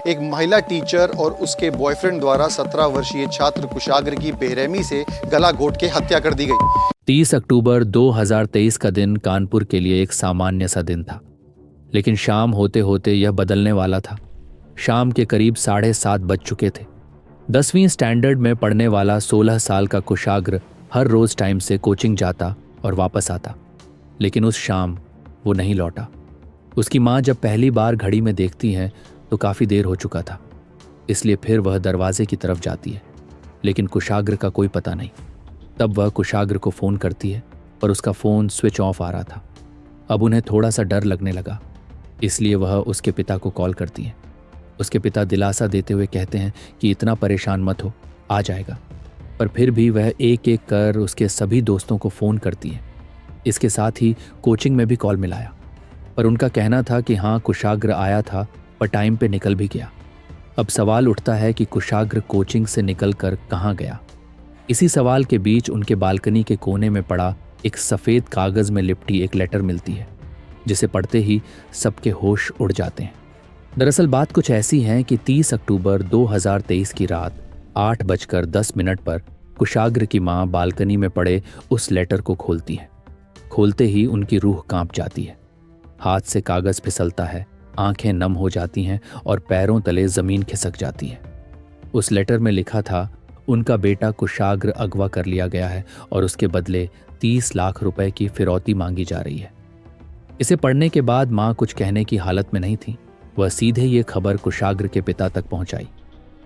एक महिला टीचर और उसके बॉयफ्रेंड द्वारा 17 वर्षीय छात्र कुशाग्र की बेरहमी से गला घोंट के हत्या कर दी गई। 30 अक्टूबर 2023 का दिन कानपुर के लिए एक सामान्य सा दिन था, लेकिन शाम होते होते यह बदलने वाला था। शाम के करीब 7:30 बज चुके थे। 10वीं स्टैंडर्ड में पढ़ने वाला 16 साल का कुशाग्र हर रोज टाइम से कोचिंग जाता और वापस आता, लेकिन उस शाम वो नहीं लौटा। उसकी माँ जब पहली बार घड़ी में देखती है तो काफ़ी देर हो चुका था, इसलिए फिर वह दरवाजे की तरफ जाती है, लेकिन कुशाग्र का कोई पता नहीं। तब वह कुशाग्र को फ़ोन करती है, पर उसका फ़ोन स्विच ऑफ आ रहा था। अब उन्हें थोड़ा सा डर लगने लगा, इसलिए वह उसके पिता को कॉल करती है। उसके पिता दिलासा देते हुए कहते हैं कि इतना परेशान मत हो, आ जाएगा। पर फिर भी वह एक एक कर उसके सभी दोस्तों को फ़ोन करती है। इसके साथ ही कोचिंग में भी कॉल मिलाया, पर उनका कहना था कि हाँ, कुशाग्र आया था पर टाइम पे निकल भी गया। अब सवाल उठता है कि कुशाग्र कोचिंग से निकलकर कहाँ गया। इसी सवाल के बीच उनके बालकनी के कोने में पड़ा एक सफ़ेद कागज़ में लिपटी एक लेटर मिलती है, जिसे पढ़ते ही सबके होश उड़ जाते हैं। दरअसल बात कुछ ऐसी है कि 30 अक्टूबर 2023 की रात 8:10 पर कुशाग्र की माँ बालकनी में पड़े उस लेटर को खोलती है। खोलते ही उनकी रूह कांप जाती है। हाथ से कागज़ फिसलता है, आंखें नम हो जाती हैं और पैरों तले ज़मीन खिसक जाती है। उस लेटर में लिखा था, उनका बेटा कुशाग्र अगवा कर लिया गया है और उसके बदले 30 लाख रुपए की फिरौती मांगी जा रही है। इसे पढ़ने के बाद माँ कुछ कहने की हालत में नहीं थी। वह सीधे ये खबर कुशाग्र के पिता तक पहुंचाई,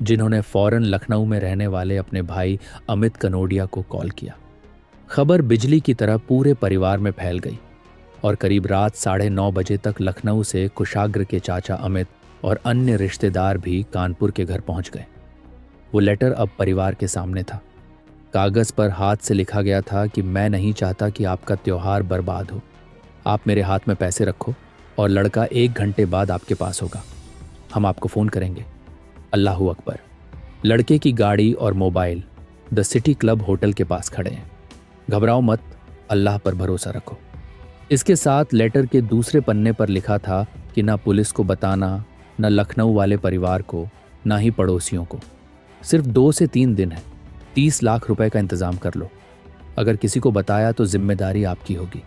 जिन्होंने फौरन लखनऊ में रहने वाले अपने भाई अमित कनोडिया को कॉल किया। खबर बिजली की तरह पूरे परिवार में फैल गई और करीब रात 9:30 बजे तक लखनऊ से कुशाग्र के चाचा अमित और अन्य रिश्तेदार भी कानपुर के घर पहुंच गए। वो लेटर अब परिवार के सामने था। कागज़ पर हाथ से लिखा गया था कि मैं नहीं चाहता कि आपका त्योहार बर्बाद हो। आप मेरे हाथ में पैसे रखो और लड़का 1 घंटे बाद आपके पास होगा। हम आपको फ़ोन करेंगे। अल्लाहू अकबर। लड़के की गाड़ी और mobile the city club hotel के पास खड़े हैं। घबराओ मत, अल्लाह पर भरोसा रखो। इसके साथ लेटर के दूसरे पन्ने पर लिखा था कि ना पुलिस को बताना, न लखनऊ वाले परिवार को, ना ही पड़ोसियों को। सिर्फ 2 से 3 दिन है। 30 लाख रुपए का इंतज़ाम कर लो। अगर किसी को बताया तो जिम्मेदारी आपकी होगी।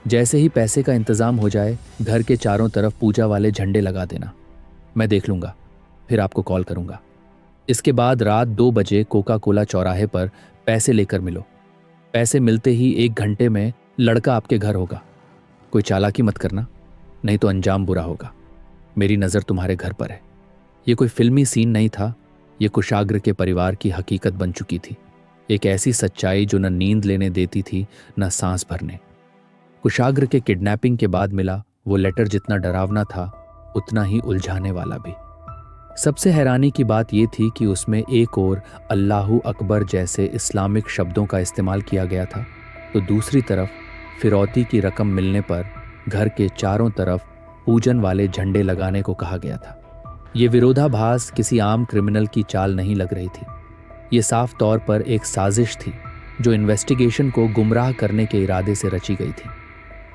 जैसे ही पैसे का इंतज़ाम हो जाए, घर के चारों तरफ पूजा वाले झंडे लगा देना। मैं देख लूँगा, फिर आपको कॉल करूँगा। इसके बाद रात 2 बजे कोका कोला चौराहे पर पैसे लेकर मिलो। पैसे मिलते ही 1 घंटे में लड़का आपके घर होगा। कोई चालाकी मत करना, नहीं तो अंजाम बुरा होगा। मेरी नज़र तुम्हारे घर पर है। ये कोई फिल्मी सीन नहीं था, ये कुशाग्र के परिवार की हकीकत बन चुकी थी। एक ऐसी सच्चाई जो न नींद लेने देती थी, न सांस भरने। कुशाग्र के किडनैपिंग के बाद मिला वो लेटर जितना डरावना था, उतना ही उलझाने वाला भी। सबसे हैरानी की बात यह थी कि उसमें एक और अल्लाहू अकबर जैसे इस्लामिक शब्दों का इस्तेमाल किया गया था, तो दूसरी तरफ फिरौती की रकम मिलने पर घर के चारों तरफ पूजन वाले झंडे लगाने को कहा गया था। ये विरोधाभास किसी आम क्रिमिनल की चाल नहीं लग रही थी। ये साफ तौर पर एक साजिश थी जो इन्वेस्टिगेशन को गुमराह करने के इरादे से रची गई थी।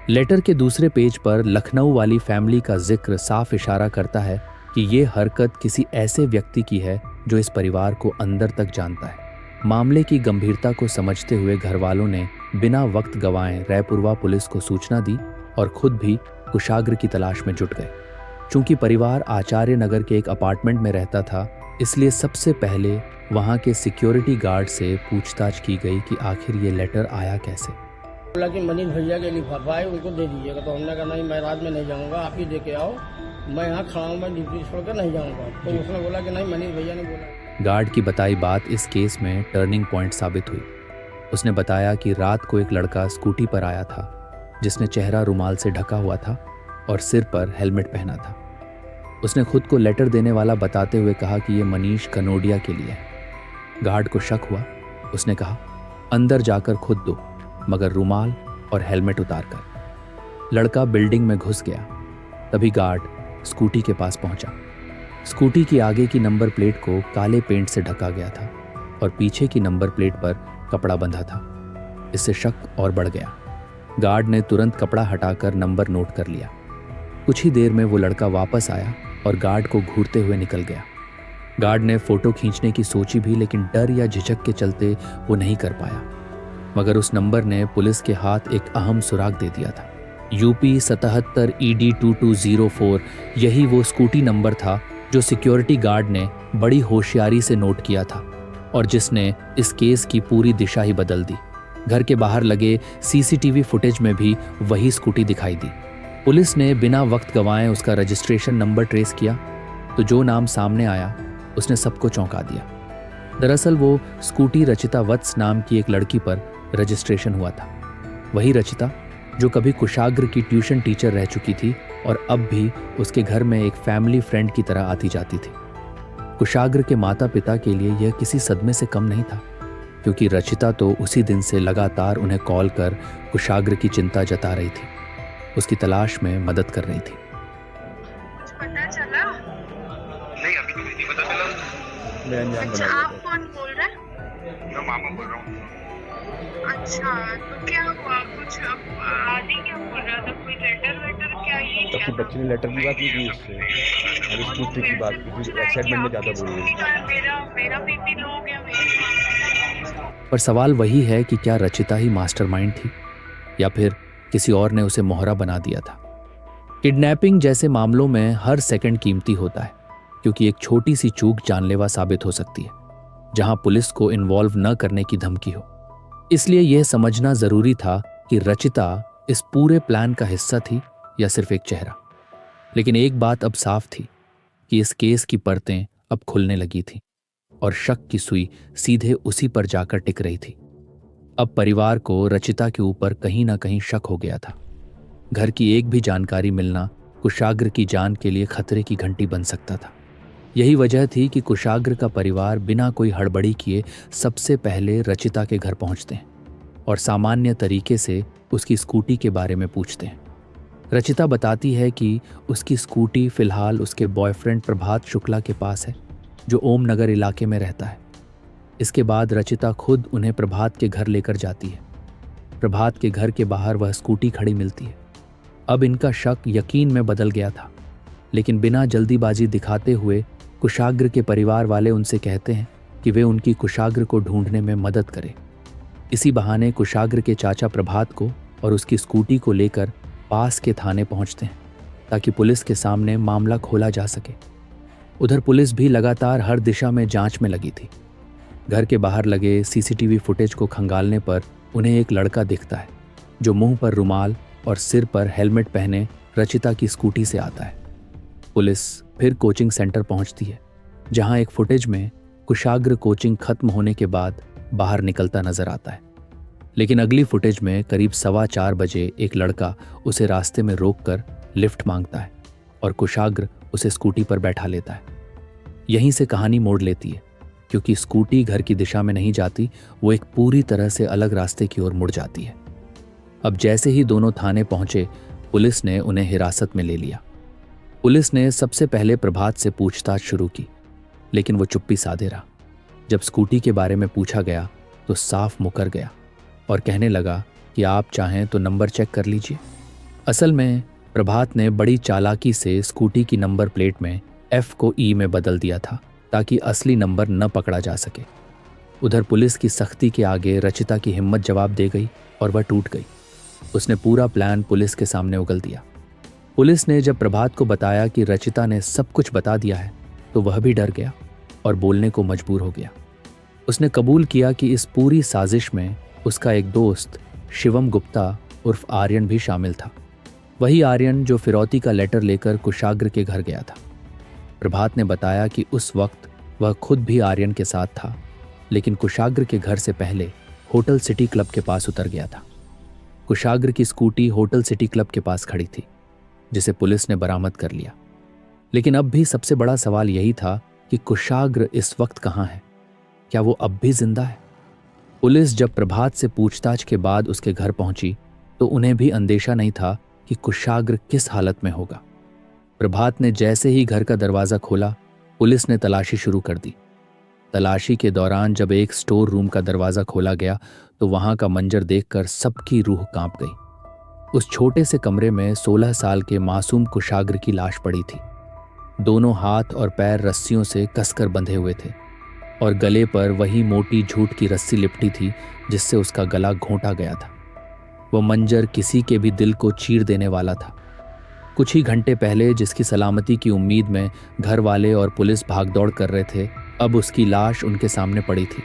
लेटर के दूसरे पेज पर लखनऊ वाली फैमिली का जिक्र साफ इशारा करता है कि ये हरकत किसी ऐसे व्यक्ति की है जो इस परिवार को अंदर तक जानता है। मामले की गंभीरता को समझते हुए घर वालों ने बिना वक्त गंवाए रायपुरवा पुलिस को सूचना दी और खुद भी कुशाग्र की तलाश में जुट गए। चूंकि परिवार आचार्य नगर के एक अपार्टमेंट में रहता था, इसलिए सबसे पहले वहां के सिक्योरिटी गार्ड से पूछताछ की गई कि आखिर ये लेटर आया कैसे। बोला कि मनीष भैया के लिफाफा है, उनको दे दीजिएगा। तो हमने कहा नहीं, मैं रात में नहीं जाऊंगा, आप ही दे के आओ, मैं यहाँ खड़ा हूँ, मैं ड्यूटी छोड़कर नहीं जाऊंगा। तो उसने बोला कि नहीं, मनीष भैया ने बोला। गार्ड की बताई बात इस केस में टर्निंग पॉइंट साबित हुई। उसने बताया कि रात को एक लड़का स्कूटी पर आया था, जिसने चेहरा रुमाल से ढका हुआ था और सिर पर हेलमेट पहना था। उसने खुद को लेटर देने वाला बताते हुए कहा कि ये मनीष कनोडिया के लिए है। गार्ड को शक हुआ। उसने कहा, अंदर जाकर खुद दो, मगर रुमाल और हेलमेट उतारकर। लड़का बिल्डिंग में घुस गया। तभी गार्ड स्कूटी के पास पहुंचा। स्कूटी की आगे की नंबर प्लेट को काले पेंट से ढका गया था और पीछे की नंबर प्लेट पर कपड़ा बंधा था। इससे शक और बढ़ गया। गार्ड ने तुरंत कपड़ा हटाकर नंबर नोट कर लिया। कुछ ही देर में वो लड़का वापस आया और गार्ड को घूरते हुए निकल गया। गार्ड ने फोटो खींचने की सोची भी, लेकिन डर या झिझक के चलते वो नहीं कर पाया। मगर उस नंबर ने पुलिस के हाथ एक अहम सुराग दे दिया था। UP 77 ED 2204 यही वो स्कूटी नंबर था जो सिक्योरिटी गार्ड ने बड़ी होशियारी से नोट किया था और जिसने इस केस की पूरी दिशा ही बदल दी। घर के बाहर लगे CCTV फुटेज में भी वही स्कूटी दिखाई दी। पुलिस ने बिना वक्त गंवाए उसका रजिस्ट्रेशन नंबर ट्रेस किया तो जो नाम सामने आया उसने सबको चौंका दिया। दरअसल वो स्कूटी रचिता वत्स नाम की एक लड़की पर रजिस्ट्रेशन हुआ था। वही रचिता जो कभी कुशाग्र की ट्यूशन टीचर रह चुकी थी और अब भी उसके घर में एक फैमिली फ्रेंड की तरह आती जाती थी। कुशाग्र के माता पिता के लिए यह किसी सदमे से कम नहीं था, क्योंकि रचिता तो उसी दिन से लगातार उन्हें कॉल कर कुशाग्र की चिंता जता रही थी, उसकी तलाश में मदद कर रही थी। कुछ पता चला? नहीं, अभी तो नहीं पता चला। मैं अनजान अच्छा, बना आप कौन बोल रहे हैं? मैं मामा बोल रहा हूँ। अच्छा, तो क्या हुआ? कुछ आदि क्या बोल रहा था? कोई लेटर वेटर क्या ये तो क्या फिर था? बच्चे ने लेटर की बात की थी उससे और और वो स्कूटी की मेरे बात से की पूछ थी, रहा है कि एक्साइटमेंट में ज़्यादा आपकी बोल रही स्कूटी थी। का मेरा बीपी लो हो गया मेरे। पर सवाल वही है कि क्या रचिता ही मास्टरमाइंड थी या फिर किसी और ने उसे मोहरा बना दिया था। किडनैपिंग जैसे मामलों में हर सेकंड कीमती होता है, क्योंकि एक छोटी सी चूक जानलेवा साबित हो सकती है, जहां पुलिस को इन्वॉल्व न करने की धमकी हो। इसलिए यह समझना जरूरी था कि रचिता इस पूरे प्लान का हिस्सा थी या सिर्फ एक चेहरा। लेकिन एक बात अब साफ थी कि इस केस की परतें अब खुलने लगी थी और शक की सुई सीधे उसी पर जाकर टिक रही थी। अब परिवार को रचिता के ऊपर कहीं ना कहीं शक हो गया था। घर की एक भी जानकारी मिलना कुशाग्र की जान के लिए खतरे की घंटी बन सकता था। यही वजह थी कि कुशाग्र का परिवार बिना कोई हड़बड़ी किए सबसे पहले रचिता के घर पहुंचते हैं और सामान्य तरीके से उसकी स्कूटी के बारे में पूछते हैं। रचिता बताती है कि उसकी स्कूटी फिलहाल उसके बॉयफ्रेंड प्रभात शुक्ला के पास है, जो ओम नगर इलाके में रहता है। इसके बाद रचिता खुद उन्हें प्रभात के घर लेकर जाती है। प्रभात के घर के बाहर वह स्कूटी खड़ी मिलती है। अब इनका शक यकीन में बदल गया था, लेकिन बिना जल्दीबाजी दिखाते हुए कुशाग्र के परिवार वाले उनसे कहते हैं कि वे उनकी कुशाग्र को ढूंढने में मदद करें। इसी बहाने कुशाग्र के चाचा प्रभात को और उसकी स्कूटी को लेकर पास के थाने पहुंचते हैं ताकि पुलिस के सामने मामला खोला जा सके। उधर पुलिस भी लगातार हर दिशा में जांच में लगी थी। घर के बाहर लगे CCTV फुटेज को खंगालने पर उन्हें एक लड़का दिखता है जो मुंह पर रुमाल और सिर पर हेलमेट पहने रचिता की स्कूटी से आता है। पुलिस फिर कोचिंग सेंटर पहुंचती है, जहां एक फुटेज में कुशाग्र कोचिंग खत्म होने के बाद बाहर निकलता नजर आता है। लेकिन अगली फुटेज में करीब 4:15 बजे एक लड़का उसे रास्ते में रोककर लिफ्ट मांगता है और कुशाग्र उसे स्कूटी पर बैठा लेता है। यहीं से कहानी मोड़ लेती है, क्योंकि स्कूटी घर की दिशा में नहीं जाती, वो एक पूरी तरह से अलग रास्ते की ओर मुड़ जाती है। अब जैसे ही दोनों थाने पहुंचे, पुलिस ने उन्हें हिरासत में ले लिया। पुलिस ने सबसे पहले प्रभात से पूछताछ शुरू की, लेकिन वो चुप्पी साधे रहा। जब स्कूटी के बारे में पूछा गया तो साफ मुकर गया और कहने लगा कि आप चाहें तो नंबर चेक कर लीजिए। असल में प्रभात ने बड़ी चालाकी से स्कूटी की नंबर प्लेट में F को E में बदल दिया था ताकि असली नंबर न पकड़ा जा सके। उधर पुलिस की सख्ती के आगे रचिता की हिम्मत जवाब दे गई और वह टूट गई। उसने पूरा प्लान पुलिस के सामने उगल दिया। पुलिस ने जब प्रभात को बताया कि रचिता ने सब कुछ बता दिया है, तो वह भी डर गया और बोलने को मजबूर हो गया। उसने कबूल किया कि इस पूरी साजिश में उसका एक दोस्त शिवम गुप्ता उर्फ आर्यन भी शामिल था। वही आर्यन जो फिरौती का लेटर लेकर कुशाग्र के घर गया था। प्रभात ने बताया कि उस वक्त वह खुद भी आर्यन के साथ था, लेकिन कुशाग्र के घर से पहले होटल सिटी क्लब के पास उतर गया था। कुशाग्र की स्कूटी होटल सिटी क्लब के पास खड़ी थी, जिसे पुलिस ने बरामद कर लिया। लेकिन अब भी सबसे बड़ा सवाल यही था कि कुशाग्र इस वक्त कहाँ है? क्या वो अब भी जिंदा है? पुलिस जब प्रभात से पूछताछ के बाद उसके घर पहुंची तो उन्हें भी अंदेशा नहीं था कि कुशाग्र किस हालत में होगा। प्रभात ने जैसे ही घर का दरवाजा खोला, पुलिस ने तलाशी शुरू कर दी। तलाशी के दौरान जब एक स्टोर रूम का दरवाजा खोला गया तो वहां का मंजर देखकर सबकी रूह कांप गई। उस छोटे से कमरे में 16 साल के मासूम कुशाग्र की लाश पड़ी थी। दोनों हाथ और पैर रस्सियों से कसकर बंधे हुए थे और गले पर वही मोटी झूठ की रस्सी लिपटी थी जिससे उसका गला घोंटा गया था। वह मंजर किसी के भी दिल को चीर देने वाला था। कुछ ही घंटे पहले जिसकी सलामती की उम्मीद में घर वाले और पुलिस भागदौड़ कर रहे थे, अब उसकी लाश उनके सामने पड़ी थी।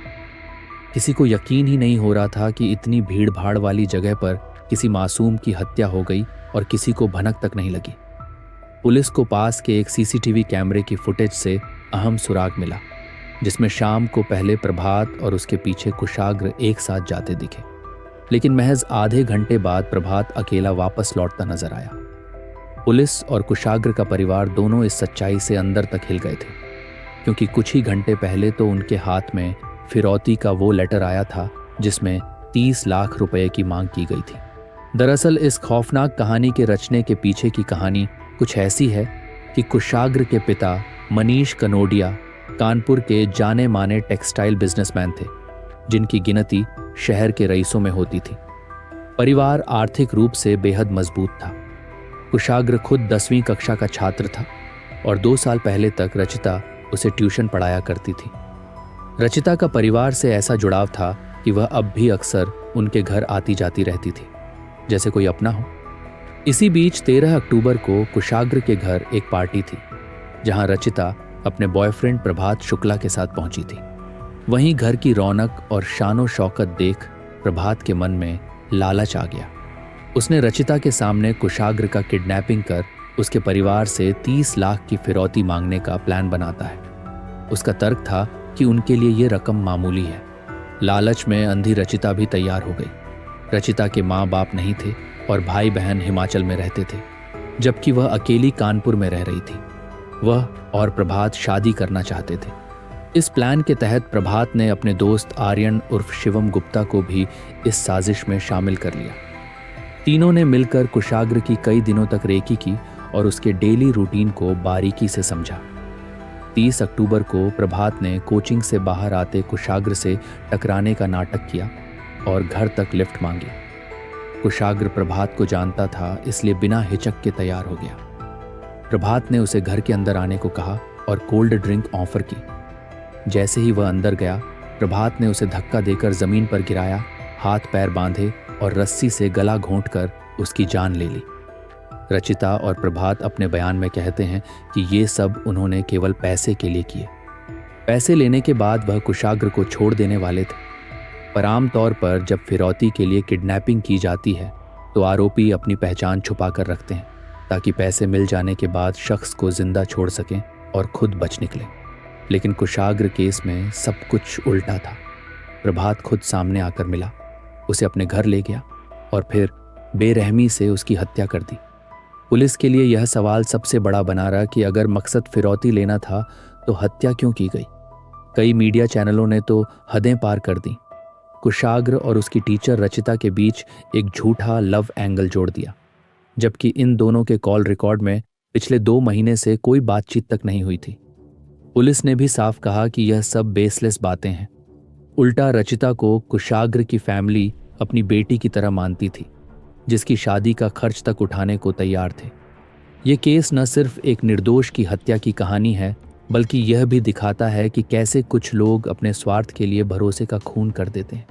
किसी को यकीन ही नहीं हो रहा था कि इतनी भीड़ भाड़ वाली जगह पर किसी मासूम की हत्या हो गई और किसी को भनक तक नहीं लगी। पुलिस को पास के एक सीसीटीवी कैमरे की फुटेज से अहम सुराग मिला, जिसमें शाम को पहले प्रभात और उसके पीछे कुशाग्र एक साथ जाते दिखे। लेकिन महज आधे घंटे बाद प्रभात अकेला वापस लौटता नजर आया। पुलिस और कुशाग्र का परिवार दोनों इस सच्चाई से अंदर तक हिल गए थे, क्योंकि कुछ ही घंटे पहले तो उनके हाथ में फिरौती का वो लेटर आया था जिसमें 30 लाख रुपए की मांग की गई थी। दरअसल इस खौफनाक कहानी के रचने के पीछे की कहानी कुछ ऐसी है कि कुशाग्र के पिता मनीष कनोडिया कानपुर के जाने माने टेक्सटाइल बिजनेसमैन थे, जिनकी गिनती शहर के रईसों में होती थी। परिवार आर्थिक रूप से बेहद मजबूत था। कुशाग्र खुद 10वीं कक्षा का छात्र था और 2 साल पहले तक रचिता उसे ट्यूशन पढ़ाया करती थी। रचिता का परिवार से ऐसा जुड़ाव था कि वह अब भी अक्सर उनके घर आती जाती रहती थी, जैसे कोई अपना हो। इसी बीच 13 अक्टूबर को कुशाग्र के घर एक पार्टी थी, जहां रचिता अपने बॉयफ्रेंड प्रभात शुक्ला के साथ पहुंची थी। वहीं घर की रौनक और शानो शौकत देख प्रभात के मन में लालच आ गया। उसने रचिता के सामने कुशाग्र का किडनैपिंग कर उसके परिवार से 30 लाख की फिरौती मांगने का प्लान बनाता है। उसका तर्क था कि उनके लिए ये रकम मामूली है। लालच में अंधी रचिता भी तैयार हो गई। रचिता के माँ बाप नहीं थे और भाई बहन हिमाचल में रहते थे, जबकि वह अकेली कानपुर में रह रही थी। वह और प्रभात शादी करना चाहते थे। इस प्लान के तहत प्रभात ने अपने दोस्त आर्यन उर्फ शिवम गुप्ता को भी इस साजिश में शामिल कर लिया। तीनों ने मिलकर कुशाग्र की कई दिनों तक रेकी की और उसके डेली रूटीन को बारीकी से समझा। 30 अक्टूबर को प्रभात ने कोचिंग से बाहर आते कुशाग्र से टकराने का नाटक किया और घर तक लिफ्ट मांगी। कुशाग्र प्रभात को जानता था, इसलिए बिना हिचक के तैयार हो गया। प्रभात ने उसे घर के अंदर आने को कहा और कोल्ड ड्रिंक ऑफर की। जैसे ही वह अंदर गया, प्रभात ने उसे धक्का देकर जमीन पर गिराया, हाथ पैर बांधे और रस्सी से गला घोंटकर उसकी जान ले ली। रचिता और प्रभात अपने बयान में कहते हैं कि ये सब उन्होंने केवल पैसे के लिए किए। पैसे लेने के बाद वह कुशाग्र को छोड़ देने वाले थे, पर आमतौर पर जब फिरौती के लिए किडनैपिंग की जाती है तो आरोपी अपनी पहचान छुपा कर रखते हैं, ताकि पैसे मिल जाने के बाद शख्स को जिंदा छोड़ सकें और खुद बच निकलें। लेकिन कुशाग्र केस में सब कुछ उल्टा था। प्रभात खुद सामने आकर मिला, उसे अपने घर ले गया और फिर बेरहमी से उसकी हत्या कर दी। पुलिस के लिए यह सवाल सबसे बड़ा बना रहा कि अगर मकसद फिरौती लेना था तो हत्या क्यों की गई। कई मीडिया चैनलों ने तो हदें पार कर दी। कुशाग्र और उसकी टीचर रचिता के बीच एक झूठा लव एंगल जोड़ दिया, जबकि इन दोनों के कॉल रिकॉर्ड में पिछले 2 महीने से कोई बातचीत तक नहीं हुई थी। पुलिस ने भी साफ कहा कि यह सब बेसलेस बातें हैं। उल्टा रचिता को कुशाग्र की फैमिली अपनी बेटी की तरह मानती थी, जिसकी शादी का खर्च तक उठाने को तैयार थे। ये केस न सिर्फ एक निर्दोष की हत्या की कहानी है, बल्कि यह भी दिखाता है कि कैसे कुछ लोग अपने स्वार्थ के लिए भरोसे का खून कर देते हैं।